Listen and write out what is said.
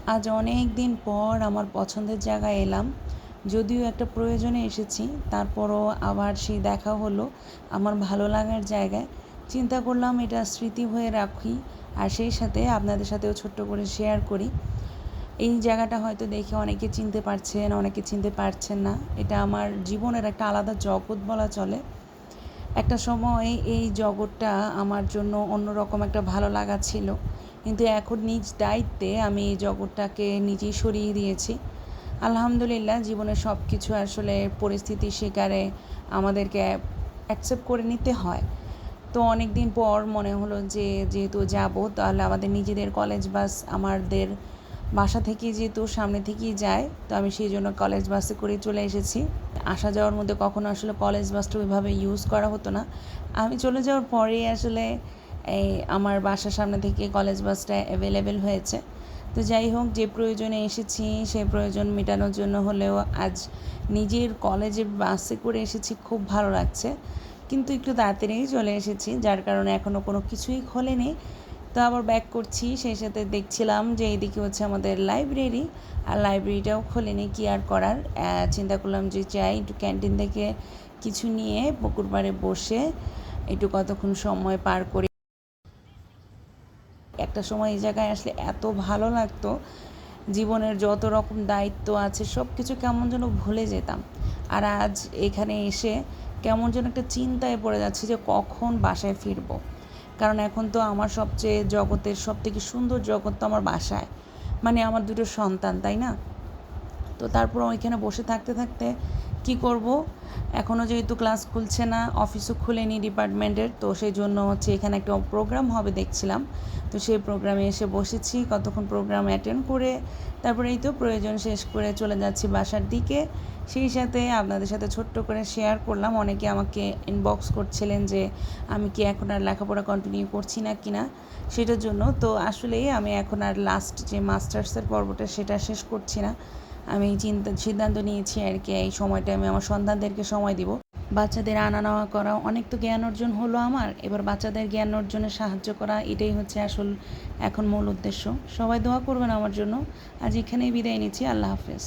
আজ অনেক দিন পর আমার পছন্দের জায়গায় এলাম। যদিও একটা প্রয়োজনে এসেছি, তারপরও আবার সেই দেখা হলো আমার ভালো লাগার জায়গায়। চিন্তা করলাম এটা স্মৃতি হয়ে রাখি, আর সেই সাথে আপনাদের সাথেও ছোট্ট করে শেয়ার করি। এই জায়গাটা হয়তো দেখে অনেকে চিনতে পারছেন, অনেকে চিনতে পারছেন না। এটা আমার জীবনের একটা আলাদা জগৎ বলা চলে। একটা সময় এই জগৎটা আমার জন্য অন্যরকম একটা ভালো লাগা ছিল, কিন্তু এখন নিজ দায়িত্বে আমি এই জগৎটাকে নিজেই সরিয়ে দিয়েছি। আলহামদুলিল্লাহ, জীবনের সব কিছু আসলে পরিস্থিতির শিকারে আমাদেরকে অ্যাকসেপ্ট করে নিতে হয়। তো অনেক দিন পর মনে হলো যে যেহেতু যাব, তাহলে আমাদের নিজেদের কলেজ বাস আমাদের বাসা থেকে যেহেতু সামনে থেকেই যায়, তো আমি সেই জন্য কলেজ বাসে করে চলে এসেছি। আসা যাওয়ার মধ্যে কখনো আসলে কলেজ বাসটা ওইভাবে ইউজ করা হতো না। আমি চলে যাওয়ার পরেই আসলে এই আমার বাসার সামনে থেকে কলেজ বাসটা অ্যাভেলেবেল হয়েছে। তো যাই হোক, যে প্রয়োজনে এসেছি সেই প্রয়োজন মেটানোর জন্য হলেও আজ নিজের কলেজের বাসে করে এসেছি, খুব ভালো লাগছে। কিন্তু একটু তাড়াতাড়িই চলে এসেছি, যার কারণে এখনও কোনো কিছুই খোলেনি। তো আবার ব্যাক করছি, সেই সাথে দেখছিলাম যে এইদিকে হচ্ছে আমাদের লাইব্রেরি, আর লাইব্রেরিটাও খোলেনি, কি আর করার। চিন্তা করলাম যে যাই একটু ক্যান্টিন থেকে কিছু নিয়ে পুকুর পাড়ে বসে একটু কতক্ষণ সময় পার করি। একটা সময় এই জায়গায় আসলে এত ভালো লাগতো, জীবনের যত রকম দায়িত্ব আছে সব কিছু কেমন যেন ভুলে যেতাম। আর আজ এখানে এসে কেমন যেন একটা চিন্তায় পড়ে যাচ্ছে যে কখন বাসায় ফিরবো। কারণ এখন তো আমার সবচেয়ে জগতের সবথেকে সুন্দর জগৎ তো আমার বাসায়, মানে আমার দুটো সন্তান, তাই না? তো তারপর ওইখানে বসে থাকতে থাকতে কি করব, এখনও যেহেতু ক্লাস খুলছে না, অফিসও খুলেনি ডিপার্টমেন্টের, তো সেই জন্য হচ্ছে এখানে একটা প্রোগ্রাম হবে দেখছিলাম। তো সেই প্রোগ্রামে এসে বসেছি, কতক্ষণ প্রোগ্রাম অ্যাটেন্ড করে তারপরে এই তো প্রয়োজন শেষ করে চলে যাচ্ছি বাসার দিকে। সেই সাথে আপনাদের সাথে ছোট্ট করে শেয়ার করলাম, অনেকে আমাকে ইনবক্স করছিলেন যে আমি কি এখন আর লেখাপড়া কন্টিনিউ করছি না কি না, সেটার জন্য। তো আসলেই আমি এখন আর লাস্ট যে মাস্টার্সের পর্বটা সেটা শেষ করছি না। আমি সিদ্ধান্ত নিয়েছি আর কি, এই সময়টা আমি আমার সন্তানদেরকে সময় দিব। বাচ্চাদের আনা নেওয়া করা, অনেক তো জ্ঞান অর্জন হলো আমার, এবার বাচ্চাদের জ্ঞান অর্জনে সাহায্য করা, এটাই হচ্ছে আসল এখন মূল উদ্দেশ্য। সবাই দোয়া করবেন আমার জন্য। আজ এখানেই বিদায় নিচ্ছি। আল্লাহ হাফেজ।